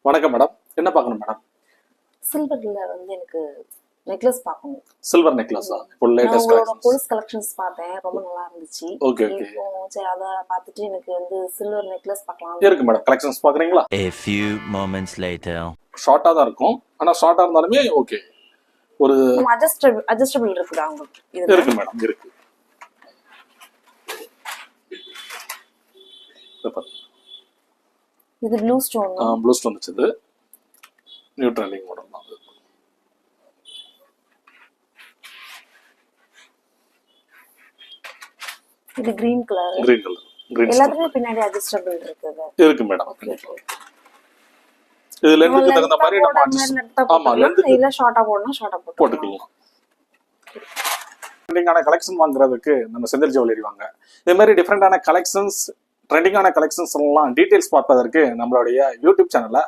வணக்கம் மேடம். என்ன பார்க்கணும் மேடம்? சில்வர்ல எனக்கு நெக்லஸ் பார்க்கணும். சில்வர் நெக்லஸா? இப்போ நான் லேட்டஸ்ட் உங்களோட கலெக்ஷன்ஸ். கொலுசு கலெக்ஷன்ஸ் பார்த்தேன், ரொம்ப நல்லா இருந்துச்சு. Okay okay. இப்போ சரி அதை பார்த்துட்டு எனக்கு சில்வர் நெக்லஸ் பார்க்கலாம். இருக்கு மேடம். கலெக்ஷன்ஸ் பாக்குறீங்களா? A few moments later. ஷார்ட்டா தான் இருக்கும். ஆனா ஷார்ட்டா இருந்தாலுமே ஓகே. ஒரு அட்ஜஸ்டபிள் இருக்குதா உங்களுக்கு? இது இருக்கு மேடம், இருக்கு. இது ப்ளூ ஸ்டோன். ப்ளூ ஸ்டோன் வச்சது. நியூ ட்ரெண்டிங் மாடல் தான் அது. இது green colour. Green colour. Green எல்லாத்துலயுமே பின்னாடி அட்ஜஸ்டபிள் இருக்குது. இருக்கு மேடம். இது லென்த்துக்கு தகுந்த மாதிரி நம்ம adjust- ஆமா, லென்த்துக்கு இல்ல ஷார்ட்டா போடணும், ஷார்ட்டா போட்டுக்கலாம். ட்ரெண்டிங்கான கலெக்ஷன் வாங்குறதுக்கு நம்ம செந்தில் ஜுவல்லரி வாங்க. இதே மாதிரி டிஃப்ரெண்டான கலெக்ஷன்ஸ், ட்ரெண்டிங்கான கலெக்ஷன்ஸ் எல்லாம் டீடைல்ஸ் பார்ப்பதற்கு நம்மளுடைய யூடியூப் சேனலை